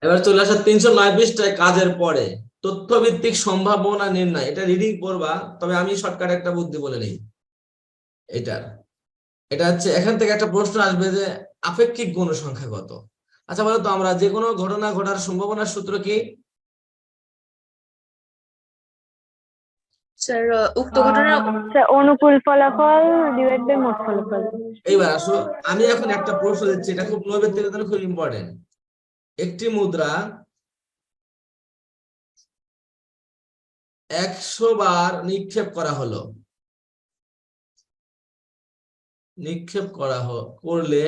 এবার চলে আসা 309 পৃষ্ঠায় কাজের পরে তথ্যভিত্তিক সম্ভাবনা নির্ণয়। এটা রিডিং করবা, তবে আমি শর্টকাট একটা বুদ্ধি বলে নেই। এটা হচ্ছে, এখান থেকে একটা প্রশ্ন আসবে যে আপেক্ষিক গণসংখ্যা কত। আচ্ছা বলো তো, আমরা যে কোনো ঘটনা ঘটার সম্ভাবনার সূত্র কি? স্যার উক্ত ঘটনার অনুকূল ফলাফল ডিভাইড বাই মোট ফলাফল। এইবার আসো, আমি এখন একটা প্রশ্ন দিচ্ছি, এটা খুব নৈবেদ্যিকের জন্য খুব ইম্পর্টেন্ট। একটি মুদ্রা 100 বার নিক্ষেপ করা হলো, করলে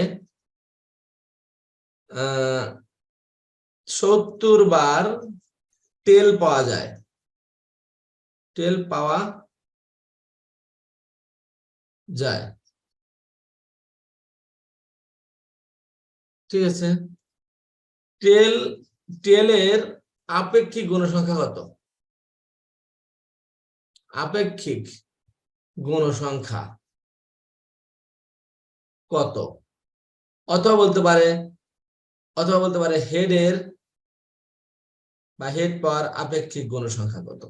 70 বার তেল পাওয়া যায়। ঠিক আছে, তেলের আপেক্ষিক গণসংখ্যা কত? আপেক্ষিক গণসংখ্যা কত? অথবা বলতে পারে হেডের বা হেড পাওয়ার আপেক্ষিক গণসংখ্যা কত?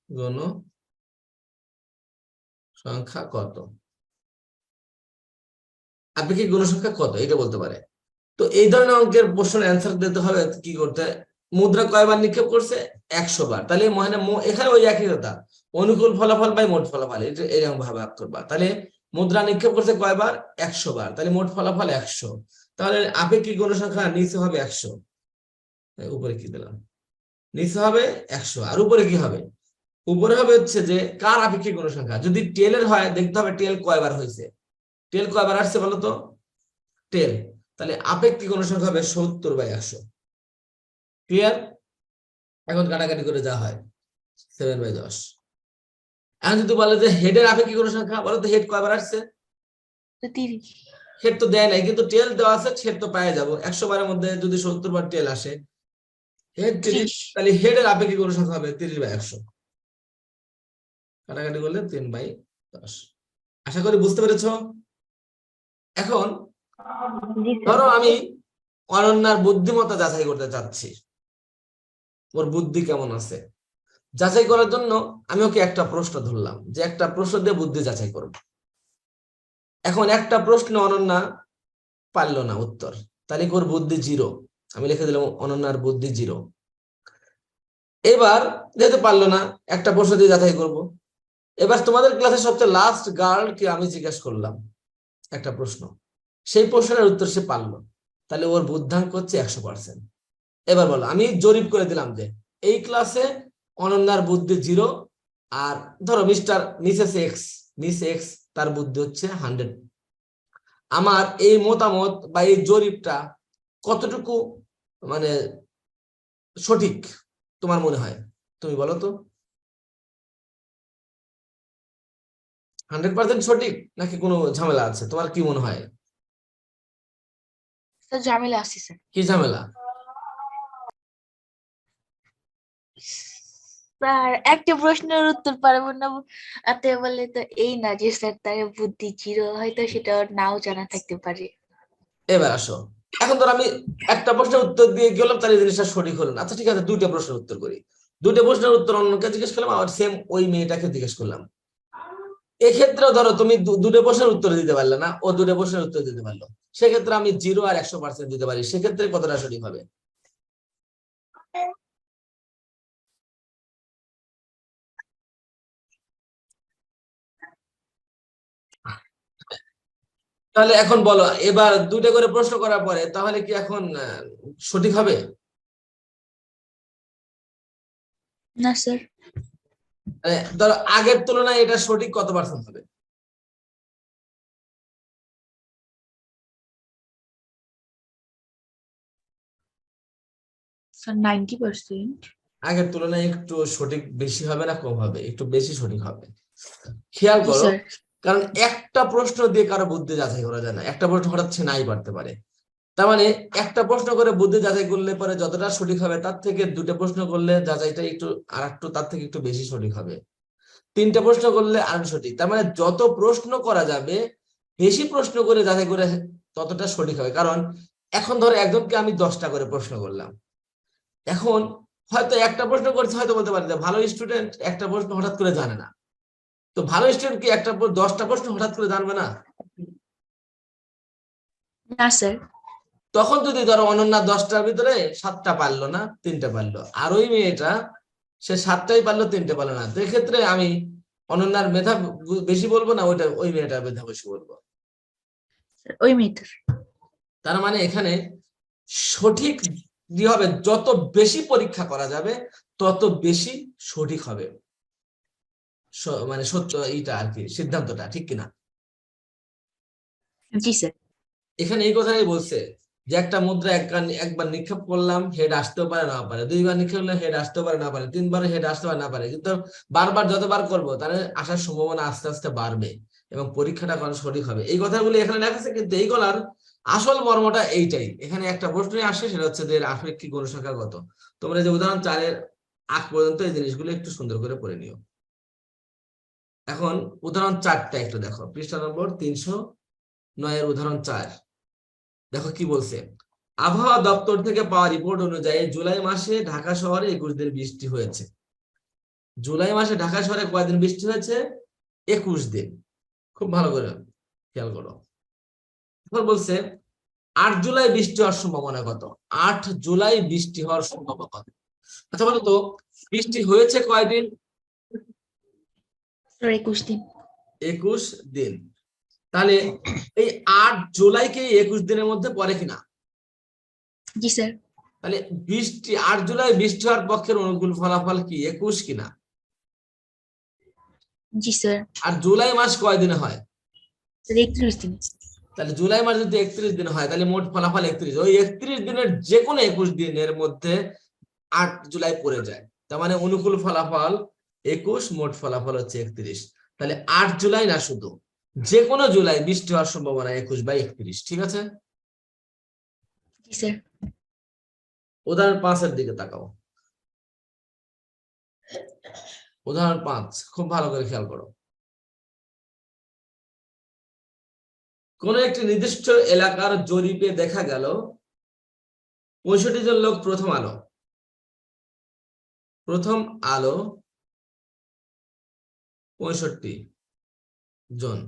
গণসংখ্যা কত, আপেক্ষিক গণসংখ্যা কত, এটা বলতে পারে। তো এই ধরনের অঙ্কের প্রশ্নের অ্যান্সার দিতে হবে কি করতে? মুদ্রা কয়বার নিক্ষেপ করছে? 100 বার। তাহলে এখানে ওই একই কথা, অনুকূল ফলাফল বাই মোট ফলাফল, এটা এরকম ভাবে ভাগ করবা। তাহলে মুদ্রা নিক্ষেপ করছে কয়বার? 100 বার। তাহলে মোট ফলাফল 100। তাহলে আপেক্ষিক গণসংখ্যা নিচে হবে 100, উপরে কি দিলাম, নিচে হবে 100, আর উপরে কি হবে? উপরে হবে হচ্ছে যে কার আপেক্ষিক গণসংখ্যা। যদি টেলের হয় দেখতে হবে টেল কয়বার হয়েছে, টেল কয়বার আসছে বলো তো, টেল। তাহলে আপেক্ষিক গণসংখ্যা হবে 70/100। ক্লিয়ার? এখন কাটাকাটি করে যা হয় 7/10। এখন যদি বলে যে হেডের আপেক্ষিক গণসংখ্যা, বলো তো হেড কয়বার আসছে? 30। হেড তো দেয় নাই, কিন্তু টেল দেওয়া আছে, হেড তো পাওয়া যাবো। 100 বারের মধ্যে যদি 70 বার টেল আসে, হেড 30, তাহলে হেডের আপেক্ষিক গণসংখ্যা হবে 30/100। কাটাকাটি করলে 3/10। আশা করি বুঝতে পেরেছ। এখন ধরো আমি অনন্যার বুদ্ধিমত্তা যাচাই করতে চাচ্ছি, ওর বুদ্ধি কেমন আছে যাচাই করার জন্য আমি ওকে একটা প্রশ্ন ধরলাম, যে একটা প্রশ্ন দিয়ে বুদ্ধি যাচাই করব। এখন একটা প্রশ্ন অনন্যা পারলো না উত্তর, তাহলে ওর বুদ্ধি 0। আমি লিখে দিলাম অনন্যার বুদ্ধি 0। এবার যেহেতু পারলো না, একটা প্রশ্ন দিয়ে যাচাই করব। এবার তোমাদের ক্লাসে সবচেয়ে লাস্ট গার্ল কে আমি জিজ্ঞেস করলাম একটা প্রশ্ন, সেই প্রশ্নের উত্তর সে পারলো, তাহলে ওর বুদ্ধাঙ্ক হচ্ছে 100%। এবার বলো, আমি জরিপ করে দিলাম যে এই ক্লাসে অনন্যার বুদ্ধি 0, আর ধরো মিস এক্স তার বুদ্ধি হচ্ছে 100। আমার এই মতামত বা এই জরিপটা কতটুকু মানে সঠিক তোমার মনে হয়? তুমি বলো তো, 100% সঠিক নাকি কোনো ঝামেলা আছে? তোমার কি মনে হয়? স্যার ঝামেলা আছে স্যার। কি ঝামেলা? স্যার একটা প্রশ্নের উত্তর পারবো না এতে বলে তো এই না যে স্যার তার বুদ্ধি 0, হয়তো সেটা ওর নাও জানা থাকতে পারে। এবার আসো, এখন ধর আমি একটা প্রশ্নের উত্তর দিয়ে গেলাম, তাহলে এই জিনিসটা সঠিক হলো না। আচ্ছা ঠিক আছে, দুইটা প্রশ্নের উত্তর করি। দুইটা প্রশ্নের উত্তর অন্যকে জিজ্ঞেস করলাম, আবার সেম ওই মেয়েটাকে জিজ্ঞেস করলাম। এক্ষেত্রেও ধরো তুমি দুটো প্রশ্নের উত্তর দিতে পারলে না, ও দুটো প্রশ্নের উত্তর দিতে পারলো, সেক্ষেত্রে আমি 0 আর 100% দিতে পারি। সেক্ষেত্রে কতটা সঠিক হবে? তাহলে এখন বলো, এবার দুটো করে প্রশ্ন করার পরে তাহলে কি এখন সঠিক হবে? না স্যার। ধরো আগের তুলনায় এটা সঠিক কত পার্সেন্ট হবে? স্যার 90%। আগের তুলনায় একটু সঠিক বেশি হবে না কম হবে? একটু বেশি সঠিক হবে। খেয়াল জি করো, স্যার। কারণ একটা প্রশ্ন দিয়ে কারো বুদ্ধি যাচাই করা যায় না। একটা প্রশ্ন হঠাৎ নাই পারতে পারে। তার মানে একটা প্রশ্ন করে বুদ্ধি যাচাই করলে পরে যতটা সঠিক হবে, তার থেকে দুটো প্রশ্ন করলে যাচাইটা একটু আর একটু তার থেকে একটু বেশি সঠিক হবে। তিনটা প্রশ্ন করলে আরো সঠিক। তার মানে যত প্রশ্ন করা যাবে, বেশি প্রশ্ন করে যাচাই করে ততটা সঠিক হবে। কারণ এখন ধরো একজনকে আমি 10টা করে প্রশ্ন করলাম, এখন হয়তো একটা প্রশ্ন করছে, হয়তো বলতে পারি যে ভালো স্টুডেন্ট একটা প্রশ্ন হঠাৎ করে জানে না, তো ভালো স্টুডেন্ট কি 10টা প্রশ্ন হঠাৎ করে জানবে না? না স্যার। তখন যদি ধরো অনন্যা 10টার ভিতরে 7টা পারলো না, 3টে পারলো, আর ওই মেয়েটা সে 7টাই পারলো, 3টে পারলো না, তো এক্ষেত্রে আমি অনন্যার মেধা বেশি বলবো না ওই মেয়েটার মেধা বেশি বলবো? ওই মেয়েটার। তার মানে এখানে সঠিক কি হবে, যত বেশি পরীক্ষা করা যাবে তত বেশি সঠিক হবে, মানে সত্য এইটা আর কি, সিদ্ধান্তটা, ঠিক কিনা? জি স্যার। এখানে এই কথাই বলছে যে একটা মুদ্রা একবার নিক্ষেপ করলাম, হেড আসতেও পারে না পারে, 2বার নিক্ষেপ করলে হেড আসতেও পারে না পারে, 3বার হেড আসতে পারে না পারে, কিন্তু বারবার যতবার করবো তাহলে আসার সম্ভাবনা আস্তে আস্তে বাড়বে এবং পরীক্ষাটা করা সঠিক হবে। এই কথাগুলো এখানে লেখা আছে, কিন্তু এইগুলার আসল মর্মটা এইটাই। এখানে একটা প্রশ্নই আসে, সেটা হচ্ছে যে এর আপেক্ষিক গণসংখ্যা কত। তোমরা যে উদাহরণ 4-এর আগ পর্যন্ত এই জিনিসগুলো একটু সুন্দর করে পড়ে নিও। এখন উদাহরণ 4টা একটু দেখো, পৃষ্ঠা নম্বর 309-এর উদাহরণ 4 দেখো কি বলছে। আবহাওয়া দপ্তর থেকে পাওয়া রিপোর্ট অনুযায়ী জুলাই মাসে ঢাকা শহরে 21 দিন বৃষ্টি হয়েছে। জুলাই মাসে ঢাকা শহরে কয়দিন বৃষ্টি হয়েছে? 21 দিন। খুব ভালো করে খেয়াল করো। এখন বলছে 8 জুলাই বৃষ্টি হওয়ার সম্ভাবনা কত? 8 জুলাই বৃষ্টি হওয়ার সম্ভাবনা কত? আচ্ছা বলো তো, বৃষ্টি হয়েছে কয়দিন? 21 দিন। 21 দিন। তাহলে এই 8 জুলাইকে 21 দিনের মধ্যে পড়ে কিনা? জি স্যার। তাহলে 8 জুলাই বৃষ্টি হওয়ার পক্ষের অনুকূল ফলাফল কি 21 কিনা? জি স্যার। আর জুলাই মাস কয় দিনে হয়? 31 দিন। তাহলে জুলাই মাস যদি 31 দিন হয়, তাহলে মোট ফলাফল 31। ওই 31 দিনের যে কোনো 21 দিনের মধ্যে 8 জুলাই পড়ে যায়। তার মানে অনুকূল ফলাফল 21, মোট ফলাফল হচ্ছে 31। তাহলে 8 জুলাই না, শুধু যে কোনো জুলাই বৃষ্টি হওয়ার সম্ভাবনা 21/31, ঠিক আছে? জি স্যার। উদাহরণ 5-এর দিকে তাকাও। উদাহরণ 5 খুব ভালো করে খেয়াল করো। কোন একটি নির্দিষ্ট এলাকার জরিপে দেখা গেল 65 জন লোক প্রথম আলো 65 জন,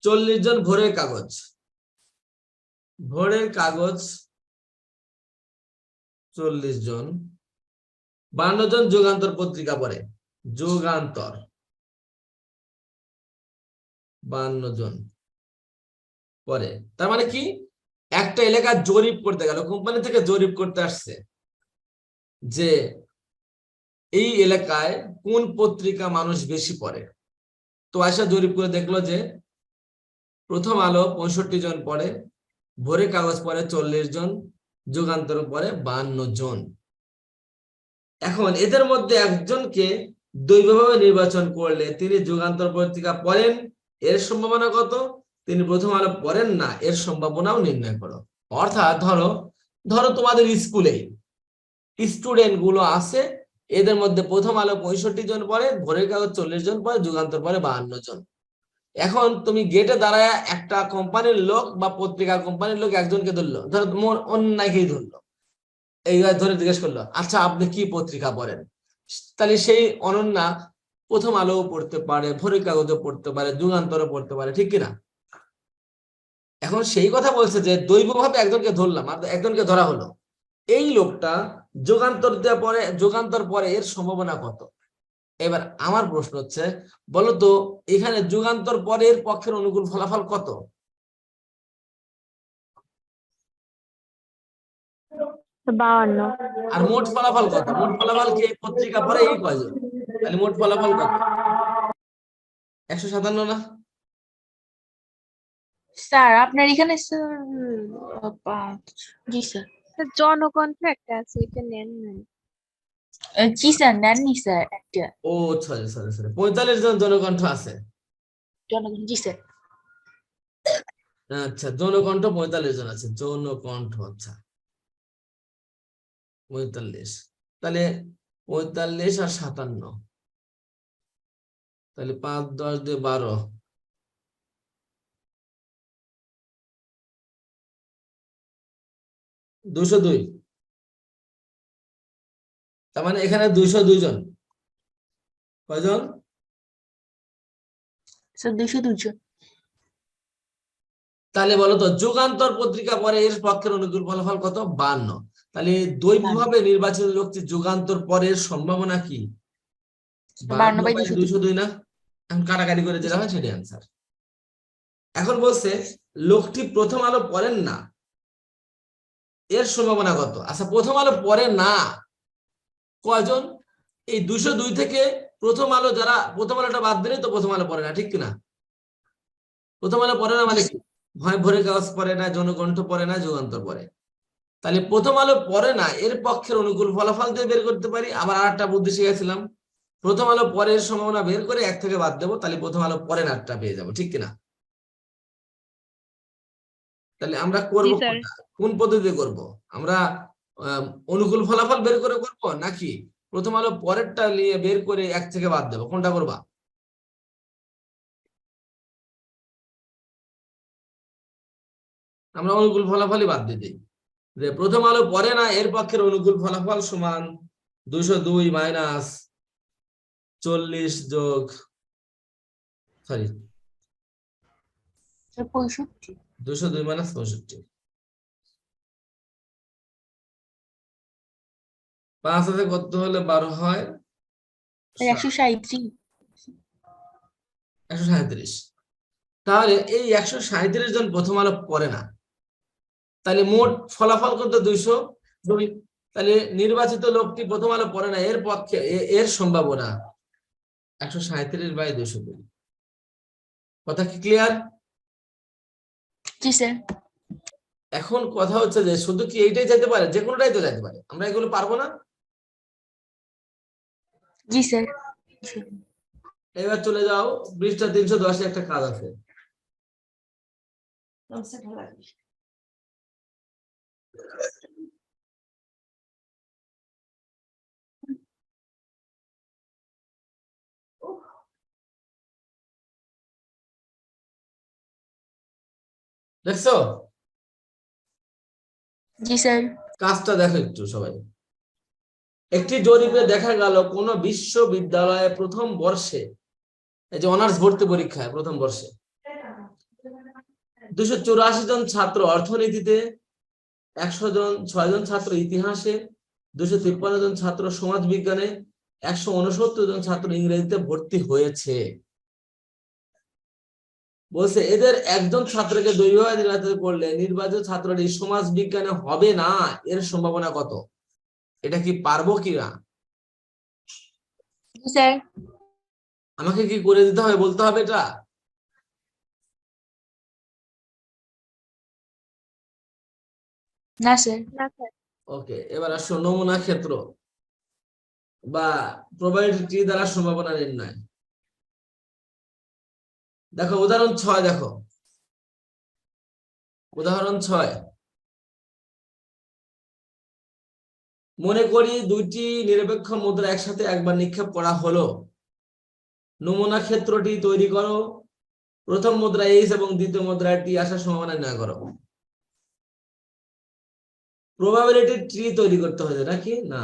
40 জন ভোরের কাগজ 40 জন, 52 জন যুগান্তর পত্রিকা পড়ে, যুগান্তর 52 জন পড়ে। তার মানে কি, একটা এলাকা জরিপ করতে গেল, কোম্পানি থেকে জরিপ করতে আসছে যে এই এলাকায় কোন পত্রিকা মানুষ বেশি পড়ে। তো আয়সা জরিপ করে দেখলো যে প্রথম আলো 65 জন পড়ে, ভোরের কাগজ পড়ে 40 জন, যুগান্তর পড়ে 52 জন। এখন এদের মধ্যে একজনকে দৈবভাবে নির্বাচন করলে তিনি যুগান্তর পত্রিকা পড়েন, এর সম্ভাবনা কত? তিনি প্রথম আলো পড়েন না, এর সম্ভাবনাও নির্ণয় করো। অর্থাৎ ধরো তোমাদের স্কুলে স্টুডেন্ট গুলো আছে, এদের মধ্যে প্রথম আলো 65 জন পড়ে, ভোরের কাগজ 40 জন পড়ে, যুগান্তর পড়ে 52 জন। এখন তুমি গেটে দাঁড়ায় একটা কোম্পানির লোক বা পত্রিকা কোম্পানির লোক একজনকে ধরলো, ধরো তোমার অন্যকেই ধরলো, এইবার ধরে জিজ্ঞেস করলো, আচ্ছা আপনি কি পত্রিকা পড়েন? তাহলে সেই অনন্যা প্রথম আলো পড়তে পারে, ভোরের কাগজও পড়তে পারে, যুগান্তরও পড়তে পারে, ঠিক কিনা? এখন সেই কথা বলছে যে দৈবভাবে একজনকে ধরলাম আর একজনকে ধরা হলো, এই লোকটা যুগান্তর পরে এর সম্ভাবনা কত? এবার আমার প্রশ্ন হচ্ছে, বলতো এখানে যুগান্তর পরের পক্ষের অনুকূল ফলাফল কত? 52। আর মোট ফলাফল কত? মোট ফলাফল কি পত্রিকা পড়ে এই কয়জন? তাহলে মোট ফলাফল কত? 157 না? স্যার আপনার এখানে স্যার 5। জি স্যার। জনকণ্ঠ একটা আছে, এটা নেন নাই। জি স্যার, নেননি স্যার একটা। ও সরি সরি সরি, 45 জন জনকণ্ঠ আছে। জনগণ। জি স্যার। আচ্ছা, জনকণ্ঠ 45 জন আছে, জনকণ্ঠ, আচ্ছা 45। তাহলে 45 আর 57, তাহলে 5 10 দিয়ে 12, 202। তার মানে এখানে 202 জন। কয়জন? স্যার 202 জন। তাহলে বলো তো যুগান্তর পত্রিকা পরে এর পক্ষের অনুকূল ফলাফল কত? 52। তাহলে দ্বৈতভাবে নির্বাচিত লোকটি যুগান্তর পরের সম্ভাবনা কি? 52 বাই 202 না? এখন কাটাকাটি করে যেটা হয় সেটাই আনসার। এখন বলছে লোকটি প্রথম আলো পড়েন না, এর সম্ভাবনা কত? আচ্ছা, প্রথম আলো পড়ে না কয়জন? এই 202 থেকে প্রথম আলো যারা, প্রথম আলোটা বাদ দিলে তো প্রথম আলো পড়ে না, ঠিক কিনা? প্রথম আলো পড়ে না মানে কি? হয় ভোরের কাগজ পড়ে না, জনকণ্ঠ পড়ে না, যুগান্তর পড়ে। তাহলে প্রথম আলো পড়ে না এর পক্ষের অনুকূল ফলাফল দিয়ে বের করতে পারি। আবার আরেকটা বুদ্ধি শিখেছিলাম, প্রথম আলো পরের সম্ভাবনা বের করে 1 থেকে বাদ দেবো, তাহলে প্রথম আলো পরে নাটা পেয়ে যাবো, ঠিক কিনা? তাহলে আমরা করবো কোনটা? কোন পদ্ধতিতে করব? আমরা অনুকূল ফলাফল বের করে করব, নাকি প্রথম আলো পরেরটা নিয়ে বের করে 1 থেকে বাদ দেবো? কোনটা করবা? আমরা অনুকূল ফলাফলই বাদ দিয়ে দিই। যে প্রথম আলো পড়ে না এর পক্ষের অনুকূল ফলাফল সমান 202 মাইনাস 40 যোগ 65। 202 মাইনাস 65। 5 হাতে কত হলে 12 হয়? 137। 137। তাহলে এই 137 জন প্রথম আলো পড়ে না, তাহলে মোট ফলাফল কত? 202। তাহলে নির্বাচিত লোকটি প্রথম আলো পড়ে না এর পক্ষে এর সম্ভাবনা 137 বাই 202। কথা কি ক্লিয়ার? জি স্যার। এখন কথা হচ্ছে যে শুধু কি এইটাই যেতে পারে? যে কোনোটাই তো যেতে পারে, আমরা এগুলো পারবো না? জি স্যার। এবার চলে যাও পৃষ্ঠা 310 একটা কাজ আছে। দেখছো? জি স্যার। কাজটা দেখো একটু সবাই। একটি জরিপে দেখা গেল কোন বিশ্ববিদ্যালয়ে প্রথম বর্ষে, এই যে অনার্স ভর্তি পরীক্ষায় প্রথম বর্ষে 284 জন ছাত্র অর্থনীতিতে, 6 জন ছাত্র ইতিহাসে, 253 জন ছাত্র সমাজ বিজ্ঞানে, 169 জন ছাত্র ইংরেজিতে ভর্তি হয়েছে। বলছে এদের একজন ছাত্রকে দৈহিক নির্বাচিত করলে নির্বাচিত ছাত্রটি সমাজ বিজ্ঞানে হবে না, এর সম্ভাবনা কত? এটা কি পারবো কিনা? জি স্যার। আমাকে কি করে দিতে হবে, বলতে হবে এটা? না স্যার। ওকে, এবার আসো নমুনা ক্ষেত্র বা প্রবাবিলিটি দ্বারা সম্ভাবনা নির্ণয়। দেখো উদাহরণ 6, দেখো উদাহরণ 6। মনে করি 2টি নিরপেক্ষ মুদ্রা একসাথে একবার নিক্ষেপ করা হলো। নমুনা ক্ষেত্রটি তৈরি করো। প্রথম মুদ্রা এইচ এবং দ্বিতীয় মুদ্রা টি আসার সম্ভাবনা নির্ণয় করো। প্রবাবিলিটি ট্রি তৈরি করতে হবে নাকি না?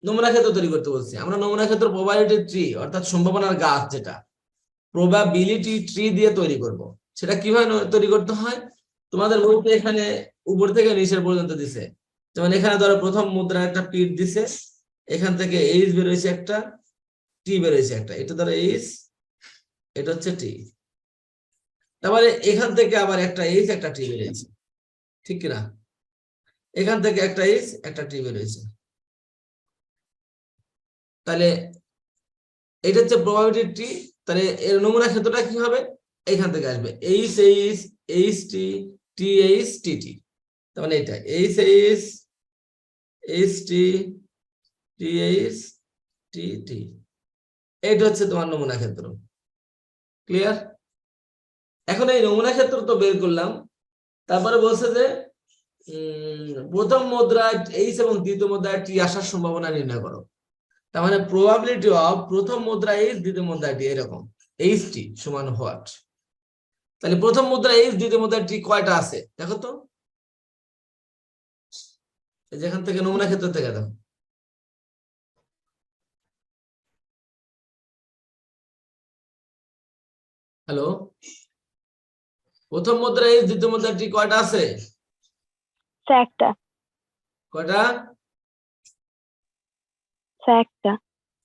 নমুনা ক্ষেত্র তৈরি করতে বলছি আমরা। নমুনা ক্ষেত্র প্রবাবিলিটি ট্রি অর্থাৎ সম্ভাবনার গাছ, যেটা প্রবাবিলিটি ট্রি দিয়ে তৈরি করব। সেটা কিভাবে তৈরি করতে হয়? তোমাদের বইতে এখানে উপর থেকে নিচের পর্যন্ত দিছে। যেমন এখানে ধরো প্রথম মুদ্রা একটা পিট দিছে, এখান থেকে এইচ বেরোইছে একটা, টি বেরোইছে একটা, এটা ধরো এইচ, এটা হচ্ছে টি। তারপরে এখান থেকে আবার একটা এইচ একটা টি বেরিয়েছে, ঠিক কিনা? এখান থেকে একটা এইচ একটা টি বেরিয়েছে। তাহলে এটা হচ্ছে প্রবাবিলিটি ট্রি। তাহলে এর নমুনা ক্ষেত্রটা কি হবে? এইখান থেকে আসবে H H H T T H T T. তার মানে এটা H H H T T H T T. এইটা হচ্ছে তোমার নমুনা ক্ষেত্র। ক্লিয়ার? এখন এই নমুনা ক্ষেত্র তো বের করলাম, তারপরে বলছে যে প্রথম মুদ্রায় এইচ এবং দ্বিতীয় মুদ্রায় টি আসার সম্ভাবনা নির্ণয় করো। তার মানে প্রবাবিলিটি অফ প্রথম মুদ্রা এইচ দ্বিতীয় মুদ্রা টি এরকম, এইচ টি সমান হোয়াট? তাহলে প্রথম মুদ্রা এইচ দ্বিতীয় মুদ্রা টি কয়টা আছে দেখো তো। যেখান থেকে নমুনা ক্ষেত্র থেকে দাও। হ্যালো, প্রথম মুদ্রা এইচ, দ্বিতীয় মুদ্রা টি, কয়টা আছে? স্যার একটা। কয়টা? স্যার একটা।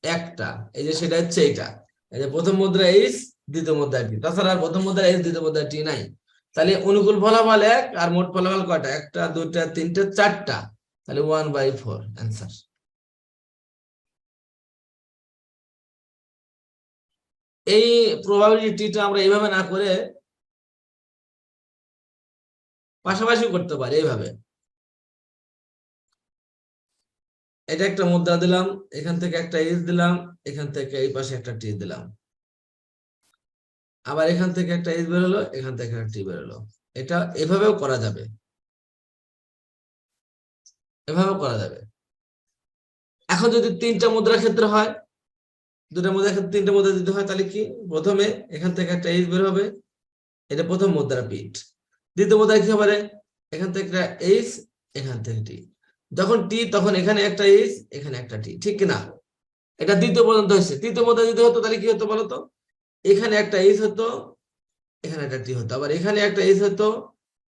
একটা। এই যে সেটা হচ্ছে এইটা, এই যে প্রথম মুদ্রা এইচ, দ্বিতীয় মুদ্রা টি, তাছাড়া আর প্রথম মুদ্রা এইচ, দ্বিতীয় মুদ্রা টি নাই। তাহলে অনুকূল ফলাফল 1 আর মোট ফলাফল কয়টা? 1টা 2টা 3টে 4টা, তাহলে 1/4 অ্যান্সার। এই প্রবাবিলিটিটা আমরা এইভাবে না করে পাশাপাশি করতে পারি এইভাবে। এটা একটা মুদ্রা দিলাম, এখান থেকে একটা এইচ দিলাম, এখান থেকে এই পাশে একটা টি দিলাম, আবার এখান থেকে একটা এইচ বের হলো, এখান থেকে একটা টি বের হলো। এটা এভাবেও করা যাবে, এভাবেও করা যাবে। এখন যদি 3টা মুদ্রা ক্ষেত্র হয়, 2টা মুদ্রা ক্ষেত্রে 3টে মুদ্রা দিতে হয়, তাহলে কি? প্রথমে এখান থেকে একটা এইচ বের হবে, এটা প্রথম মুদ্রা পিট। দ্বিতীয় মুদ্রা কি হবে? এখান থেকে একটা এইচ, এখান থেকে টি। যখন টি, তখন এখানে একটা এইচ, এখানে একটা টি, ঠিক কিনা? এটা দ্বিতীয় পর্যন্ত হয়েছে। তৃতীয় মুদ্রা যদি হতো তাহলে কি হতো বলতো? এখানে একটা এইচ হতো, এখানে একটা টি হতো, আবার এখানে একটা এইচ হতো,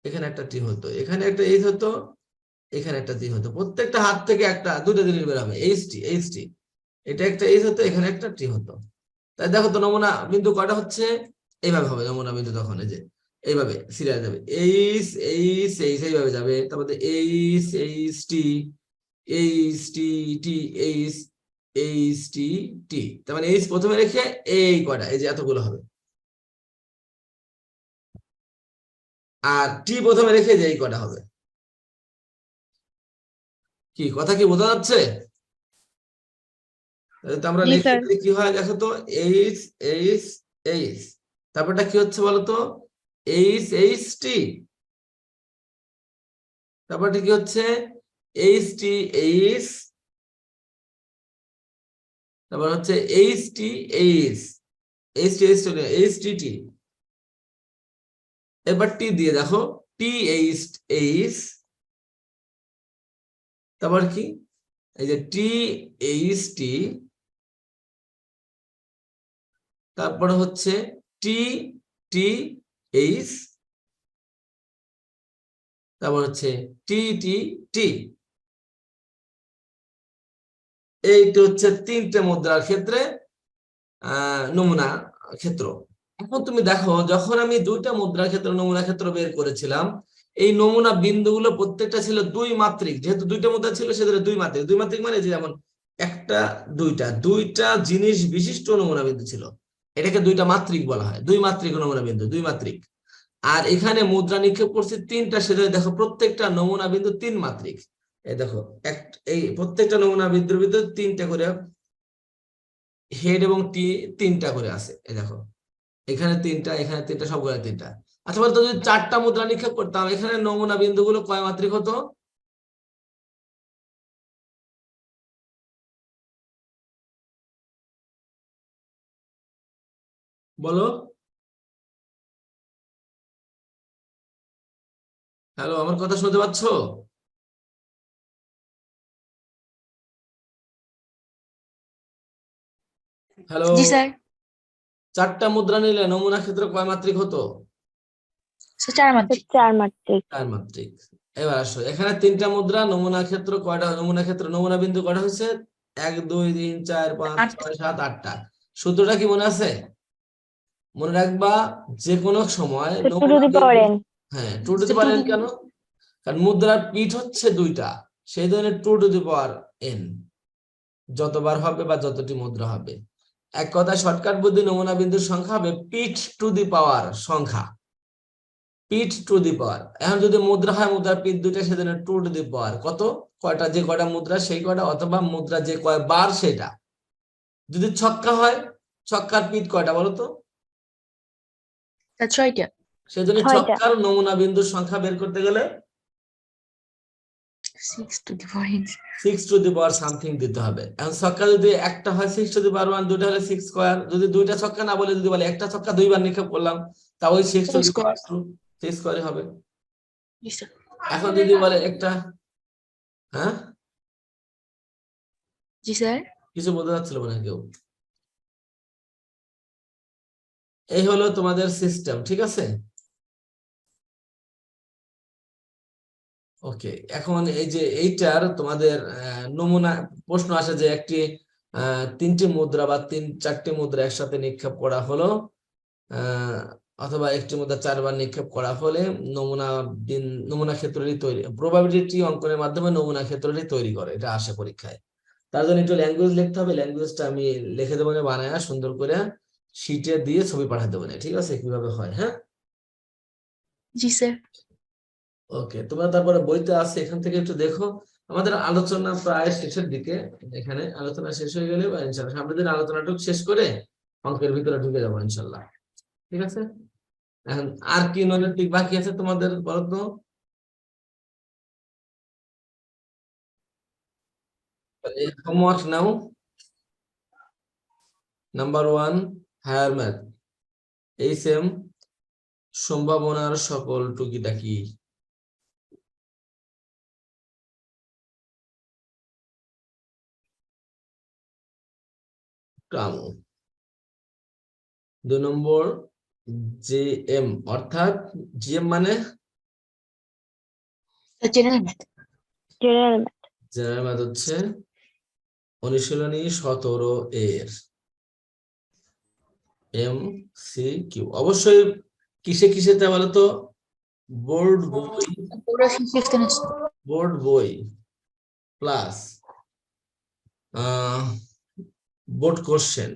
এখানে একটা টি হতো, এখানে একটা এইচ হতো, এখানে একটা টি হতো। প্রত্যেকটা হাত থেকে একটা 2টা জিনিস বের হবে, এইচ টি, এইচ টি। এটা একটা এইচ হতো, এখানে একটা টি হতো। তাই দেখো তো নমুনা বিন্দু কয়টা হচ্ছে? এইভাবে হবে নমুনা বিন্দু, তখন এই যে এইভাবে সিরিয়াল যাবে, এইচ এইচ এইচ, এইভাবে যাবে। তারপরে H H T, H T T, H H T T. তার মানে এইচ প্রথমে রেখে এই কয়টা, এই যে এতগুলো হবে, আর টি প্রথমে রেখে যে এই কয়টা হবে। কি কথা কি বোঝা যাচ্ছে? তো আমরা জি লিখে স্যার। দিলে কি হয় দেখো তো, এইচ এইচ এইচ, তারপরটা কি হচ্ছে বলতো? এইচ এইচ টি, তারপরটা কি হচ্ছে? এইচ টি এইচ, তারপর হচ্ছে H T H, H T H, H T T. এবার টি দিয়ে দেখো, টি এইচ এইচ, তারপর কি? এই যে টি এইচ টি, তারপরে হচ্ছে টি টি এইচ, তারপর হচ্ছে টি টি টি। এইটা হচ্ছে 3টে মুদ্রার ক্ষেত্রে নমুনা ক্ষেত্র। এখন তুমি দেখো, যখন আমি 2টা মুদ্রার ক্ষেত্রে নমুনা ক্ষেত্র বের করেছিলাম, এই নমুনা বিন্দুগুলো প্রত্যেকটা ছিল 2 মাত্রিক। যেহেতু 2টা মুদ্রা ছিল সেক্ষেত্রে 2 মাত্রিক। 2 মাত্রিক মানে যে যেমন একটা, দুইটা জিনিস বিশিষ্ট নমুনা বিন্দু ছিল, এটাকে 2টা মাত্রিক বলা হয়। 2 মাত্রিক নমুনা বিন্দু, 2 মাত্রিক। আর এখানে মুদ্রা নিক্ষেপ করছি 3টা, সেটা দেখো প্রত্যেকটা নমুনা বিন্দু 3 মাত্রিক। এই দেখো, এই প্রত্যেকটা নমুনা বিন্দুর ভিতরে 3টে করে হেড এবং টি, 3টা করে আছে। এই দেখো, এখানে 3টা, এখানে 3টা, সবগুলো 3টা। আচ্ছা বলতো, যদি 4টা মুদ্রা নিক্ষেপ করতাম, এখানে নমুনা বিন্দুগুলো কয় মাত্রিক হতো? বলো। হ্যালো, আমার কথা শুনতে পাচ্ছ? হ্যালো, জি স্যার। 4টা মুদ্রা নিলে নমুনা ক্ষেত্র কয় মাত্রিক হতো? স্যার 4 মাত্রিক। 4 মাত্রিক। 4 মাত্রিক। এবার আসো, এখানে 3টা মুদ্রা, নমুনা ক্ষেত্র কয়টা? নমুনা ক্ষেত্র, নমুনা বিন্দু কয়টা হয়েছে? 1 2 3 4 5 6 7 8টা। সূত্রটা কি মনে আছে? মনে রাখবা, যে কোনো সময় টু টু নমুনা দি পাওয়ার বিন্দু, এন। হ্যাঁ 2 টু দি পাওয়ার n। কেন? কারণ মুদ্রার পিঠ হচ্ছে 2টা, সেই ধরনের 2 টু দি পাওয়ার n যতবার হবে বা যতটি মুদ্রা হবে। এক কথায় শর্টকাট বুদ্ধি, নমুনা বিন্দুর সংখ্যা হবে পিঠ টু দি পাওয়ার সংখ্যা, পিঠ টু দি পাওয়ার। এখন যদি মুদ্রা হয়, মুদ্রার পিঠ 2টা, সেজন্য 2 টু দি পাওয়ার কত? কয়টা, যে কয়টা মুদ্রা সেই কয়টা, অথবা মুদ্রা যে কয়বার সেটা। যদি ছক্কা হয়, ছক্কার পিঠ কয়টা বলো তো? স্যার 6টা। সেজন্য 6টা। ছক্কার নমুনা বিন্দুর সংখ্যা বের করতে গেলে 6 to the point। 6 to the power something দিতে হবে। এখন ছক্কা যদি একটা হয় 6 টু দি পাওয়ার 1, 2টা হলে 6 স্কয়ার। যদি 2টা ছক্কা না বলে যদি বলে একটা ছক্কা 2বার নিক্ষেপ করলাম, তাও ওই 6 টু দি পাওয়ার 2, 6 স্কয়ারই হবে। জি স্যার। এখন যদি বলে একটা হ্যাঁ, জি স্যার। কিছু বলতে চাচ্ছিল মনে হয় কেউ। এই হলো তোমাদের সিস্টেম, ঠিক আছে। ওকে, এখন এই যে এইটার তোমাদের নমুনা প্রশ্ন আসে যে একটি 3টি মুদ্রা বা 4টি মুদ্রা একসাথে নিক্ষেপ করা হলো, অথবা একটি মুদ্রা 4বার নিক্ষেপ করা হলে নমুনা ক্ষেত্রটি তৈরি, প্রবাবিলিটি অঙ্কনের মাধ্যমে নমুনা ক্ষেত্রটি তৈরি করে, এটা আসে পরীক্ষায়। তার জন্য একটু ল্যাঙ্গুয়েজ লিখতে হবে, ল্যাঙ্গুয়েজটা আমি লিখে দেবো না, বানায় সুন্দর করে শিটে দিয়ে ছবি পাঠাতে দেবো না, ঠিক আছে, কিভাবে হয়। হ্যাঁ, জি স্যার। ওকে, তোমরা তারপরে বইতে আছে, এখান থেকে একটু দেখো। আমাদের আলোচনা প্রায় শেষের দিকে, এখানে আলোচনা শেষ হয়ে গেলে ইনশাল্লাহ সামনের দিন আলোচনাটুকু শেষ করে অঙ্কের ভিতরে ঢুকে যাবো ইনশাল্লাহ, ঠিক আছে। এখন আর কি নলেজ বাকি আছে তোমাদের বলো তো? হোমওয়ার্ক নাও। নাম্বার 1, হায়ার ম্যাথ, এই সেম সম্ভাবনার সকল টুকিটাকি। কাম 2 নম্বর জিএম, অর্থাৎ জিএম মানে general math. General math. General math হচ্ছে অনুশীলনী 17 এর MCQ। অবশ্যই কিসে কিসেতে বলো তো? বোর্ড বই, পুরো শিক্ষণ বোর্ড বই প্লাস বোর্ড কোশ্চেন,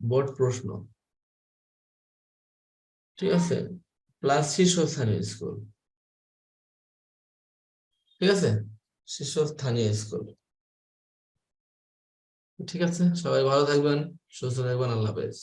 বোর্ড প্রশ্ন, ঠিক আছে, প্লাস শীর্ষস্থানীয় স্কুল, ঠিক আছে, শীর্ষস্থানীয় স্কুল। ঠিক আছে, সবাই ভালো থাকবেন, সুস্থ থাকবেন, আল্লাহ হাফেজ।